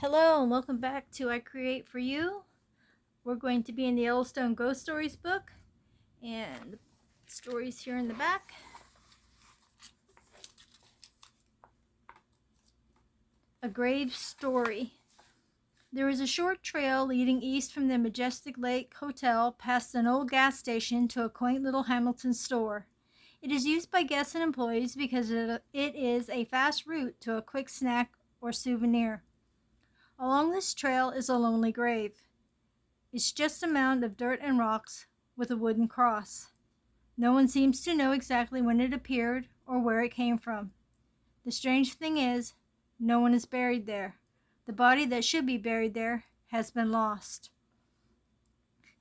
Hello and welcome back to I Create For You. We're going to be in the Yellowstone Ghost Stories book, and the stories here in the back. A Grave Story. There is a short trail leading east from the Majestic Lake Hotel past an old gas station to a quaint little Hamilton store. It is used by guests and employees because it is a fast route to a quick snack or souvenir. Along this trail is a lonely grave. It's just a mound of dirt and rocks with a wooden cross. No one seems to know exactly when it appeared or where it came from. The strange thing is, no one is buried there. The body that should be buried there has been lost.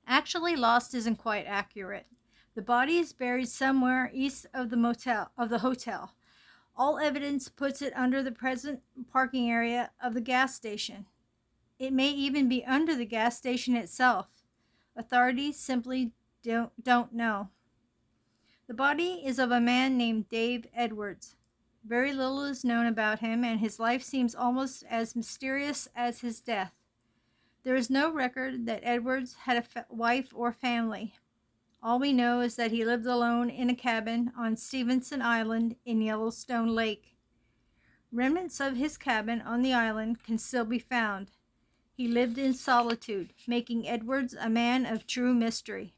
Actually, lost isn't quite accurate. The body is buried somewhere east of the hotel. All evidence puts it under the present parking area of the gas station. It may even be under the gas station itself. Authorities simply don't know. The body is of a man named Dave Edwards. Very little is known about him, and his life seems almost as mysterious as his death. There is no record that Edwards had a wife or family. All we know is that he lived alone in a cabin on Stevenson Island in Yellowstone Lake. Remnants of his cabin on the island can still be found. He lived in solitude, making Edwards a man of true mystery.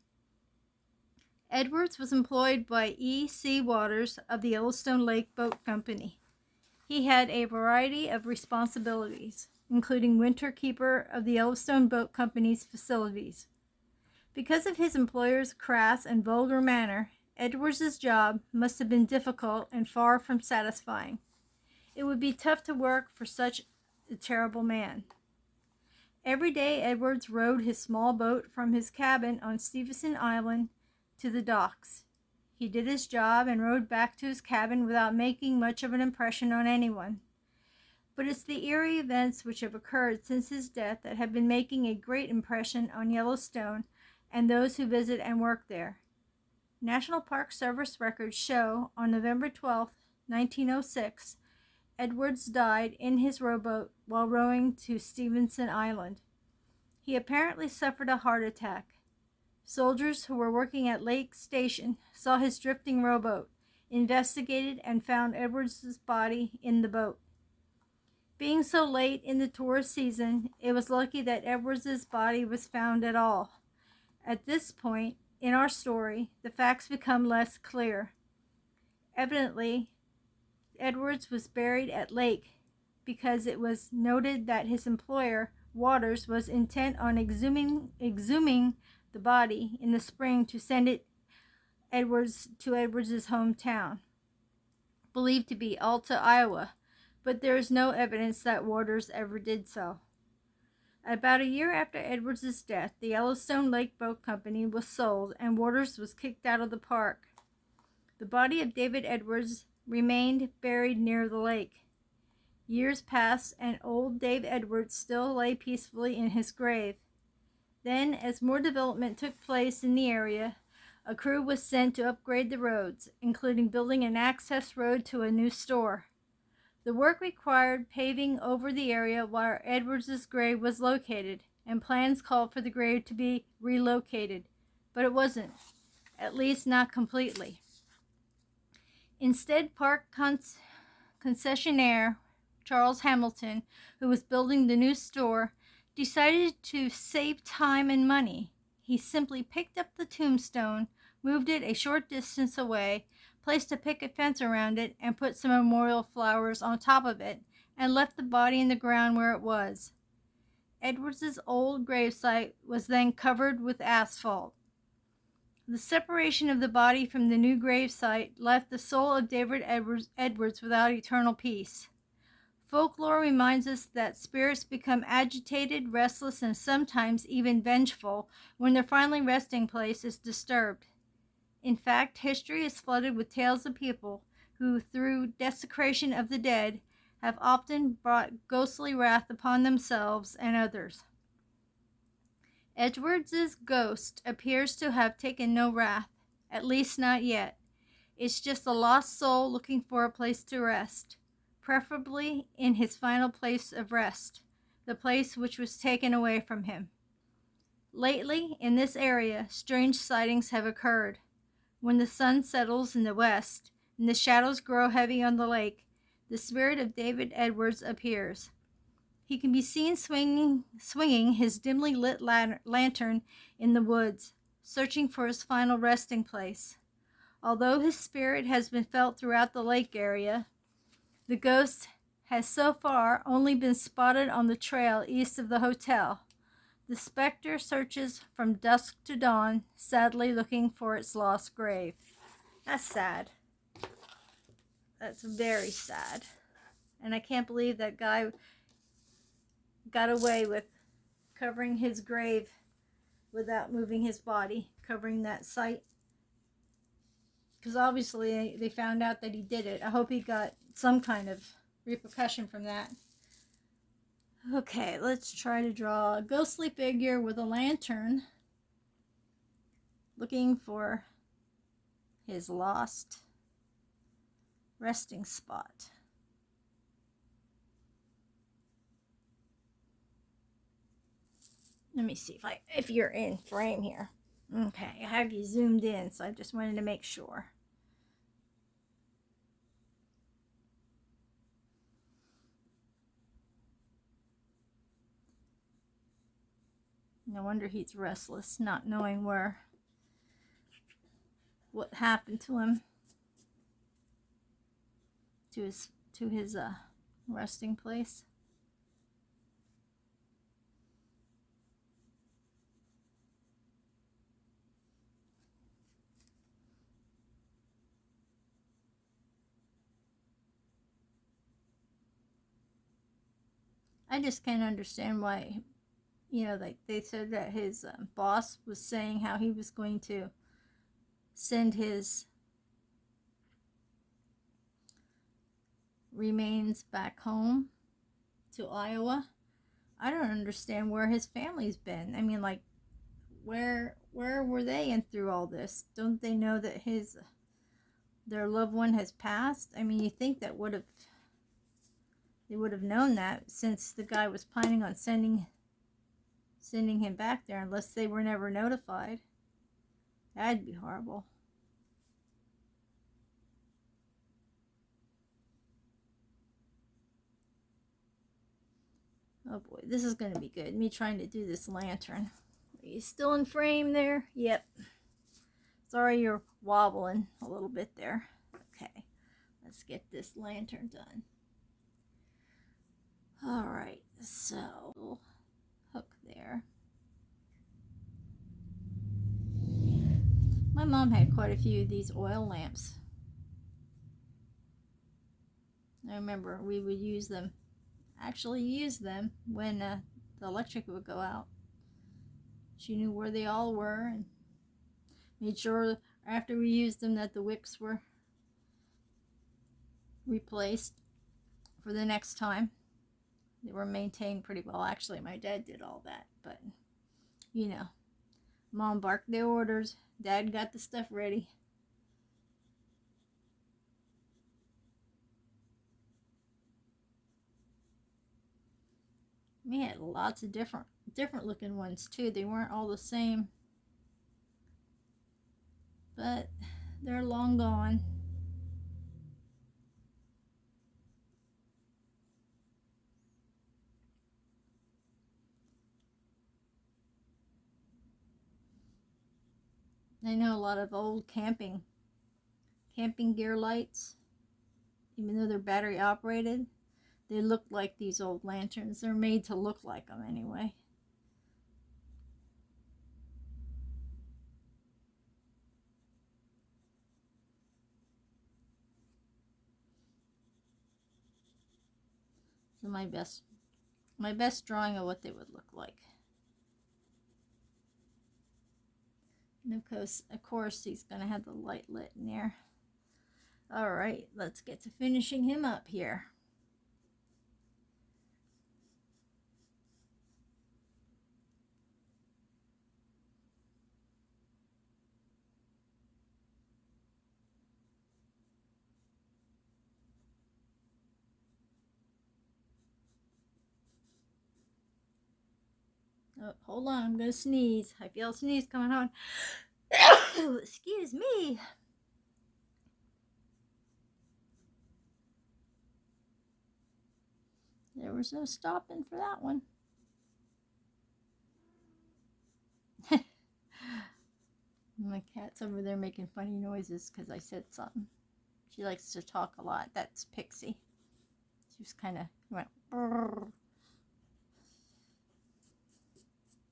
Edwards was employed by E. C. Waters of the Yellowstone Lake Boat Company. He had a variety of responsibilities, including winter keeper of the Yellowstone Boat Company's facilities. Because of his employer's crass and vulgar manner, Edwards's job must have been difficult and far from satisfying. It would be tough to work for such a terrible man. Every day Edwards rowed his small boat from his cabin on Stevenson Island to the docks. He did his job and rowed back to his cabin without making much of an impression on anyone. But it's the eerie events which have occurred since his death that have been making a great impression on Yellowstone and those who visit and work there. National Park Service records show on November 12, 1906, Edwards died in his rowboat while rowing to Stevenson Island. He apparently suffered a heart attack. Soldiers who were working at Lake Station saw his drifting rowboat, investigated, and found Edwards' body in the boat. Being so late in the tourist season, it was lucky that Edwards' body was found at all. At this point in our story, the facts become less clear. Evidently, Edwards was buried at Lake because it was noted that his employer, Waters, was intent on exhuming the body in the spring to send it to Edwards' hometown, believed to be Alta, Iowa, but there is no evidence that Waters ever did so. About a year after Edwards' death, the Yellowstone Lake Boat Company was sold and Waters was kicked out of the park. The body of David Edwards remained buried near the lake. Years passed, and old Dave Edwards still lay peacefully in his grave. Then, as more development took place in the area, a crew was sent to upgrade the roads, including building an access road to a new store. The work required paving over the area where Edwards' grave was located, and plans called for the grave to be relocated, but it wasn't, at least not completely. Instead, park concessionaire Charles Hamilton, who was building the new store, decided to save time and money. He simply picked up the tombstone, moved it a short distance away, placed a picket fence around it, and put some memorial flowers on top of it, and left the body in the ground where it was. Edwards' old gravesite was then covered with asphalt. The separation of the body from the new gravesite left the soul of David Edwards without eternal peace. Folklore reminds us that spirits become agitated, restless, and sometimes even vengeful when their final resting place is disturbed. In fact, history is flooded with tales of people who, through desecration of the dead, have often brought ghostly wrath upon themselves and others. Edwards's ghost appears to have taken no wrath, at least not yet. It's just a lost soul looking for a place to rest, preferably in his final place of rest, the place which was taken away from him. Lately, in this area, strange sightings have occurred. When the sun settles in the west and the shadows grow heavy on the lake, the spirit of David Edwards appears. He can be seen swinging his dimly lit lantern in the woods, searching for his final resting place. Although his spirit has been felt throughout the lake area, the ghost has so far only been spotted on the trail east of the hotel. The specter searches from dusk to dawn, sadly looking for its lost grave. That's sad. That's very sad. And I can't believe that guy got away with covering his grave without moving his body, covering that site. Because obviously they found out that he did it. I hope he got some kind of repercussion from that. Okay, let's try to draw a ghostly figure with a lantern looking for his lost resting spot. Let me see if you're in frame here. Okay, I have you zoomed in, so I just wanted to make sure. No wonder he's restless, not knowing what happened to him, to his resting place. I just can't understand why, like they said that his boss was saying how he was going to send his remains back home to Iowa. I don't understand where his family's been. I mean, like, where were they in through all this? Don't they know that their loved one has passed? I mean, you think that they would have known that, since the guy was planning on sending him back there, unless they were never notified. That'd be horrible. Oh boy, this is going to be good. Me trying to do this lantern. Are you still in frame there? Yep. Sorry you're wobbling a little bit there. Okay, let's get this lantern done. Alright, so hook there. My mom had quite a few of these oil lamps. I remember we would use them when the electric would go out. She knew where they all were and made sure after we used them that the wicks were replaced for the next time. They were maintained pretty well. Actually, my dad did all that, but Mom barked the orders, Dad got the stuff ready. We had lots of different looking ones too. They weren't all the same, but they're long gone. I know a lot of old camping gear lights, even though they're battery operated, they look like these old lanterns. They're made to look like them anyway. So my best drawing of what they would look like. And of course he's going to have the light lit in there. Alright, let's get to finishing him up here. Oh, hold on, I'm gonna sneeze. I feel a sneeze coming on. Excuse me. There was no stopping for that one. My cat's over there making funny noises because I said something. She likes to talk a lot. That's Pixie. She was kind of went. Brrr.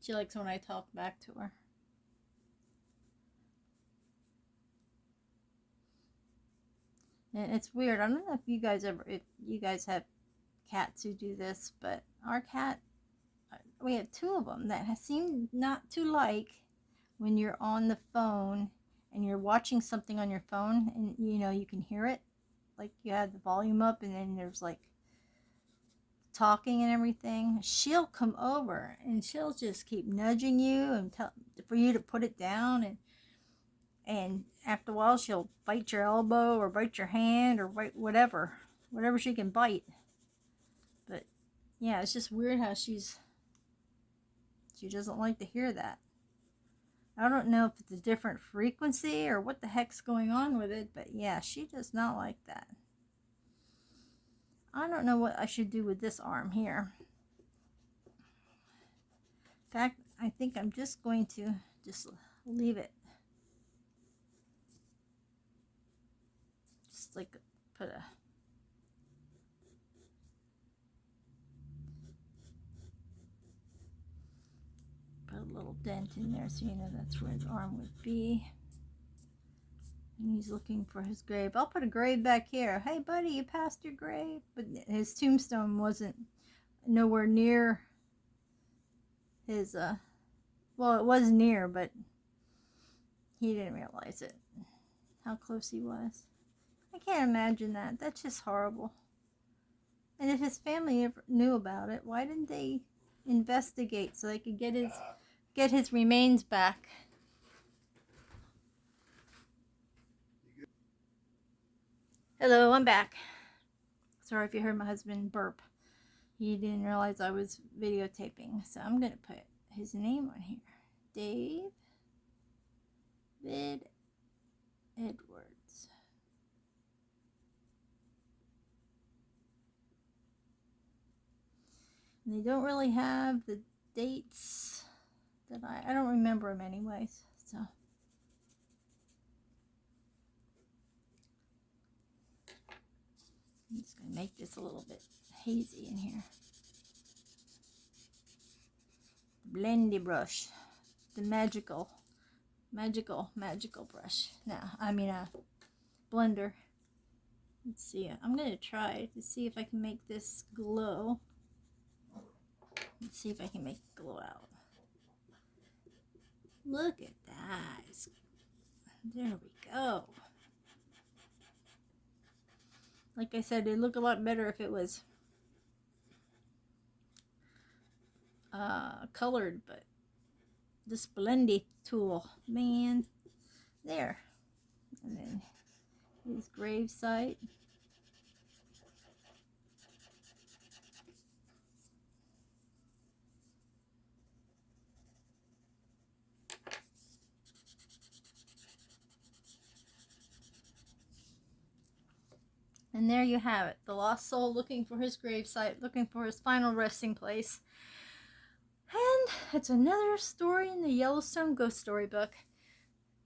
She likes when I talk back to her. And it's weird. I don't know if you guys have cats who do this, but our cat, we have two of them that seem not to like when you're on the phone and you're watching something on your phone and you can hear it, like you have the volume up and then there's like talking and everything. She'll come over and she'll just keep nudging you and tell for you to put it down, and after a while she'll bite your elbow or bite your hand or bite whatever she can bite. But yeah, it's just weird how she doesn't like to hear that. I don't know if it's a different frequency or what the heck's going on with it, but yeah, she does not like that. I don't know what I should do with this arm here. In fact, I think I'm just going to just leave it. Just like put a little dent in there so that's where his arm would be. And he's looking for his grave. I'll put a grave back here. Hey buddy, you passed your grave. But his tombstone wasn't nowhere near his well, it was near, but he didn't realize it, how close he was. I can't imagine that. That's just horrible. And if his family ever knew about it, why didn't they investigate so they could get his remains back? Hello, I'm back. Sorry if you heard my husband burp. He didn't realize I was videotaping, so I'm going to put his name on here. David Edwards. And they don't really have the dates that I don't remember them anyways, so. I'm just going to make this a little bit hazy in here. Blendy brush. The magical brush. Now, I mean a blender. Let's see. I'm going to try to see if I can make this glow. Let's see if I can make it glow out. Look at that. There we go. Like I said, it'd look a lot better if it was colored, but this blendy tool, man, there. And then his grave site. And there you have it. The lost soul looking for his gravesite, looking for his final resting place. And it's another story in the Yellowstone Ghost Story book.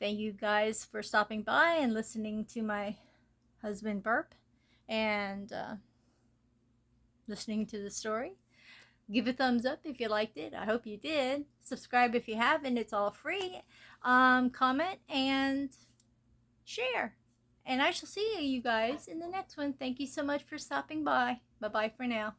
Thank you guys for stopping by and listening to my husband burp and listening to the story. Give a thumbs up if you liked it. I hope you did. Subscribe if you haven't. It's all free. Comment and share. And I shall see you guys in the next one. Thank you so much for stopping by. Bye-bye for now.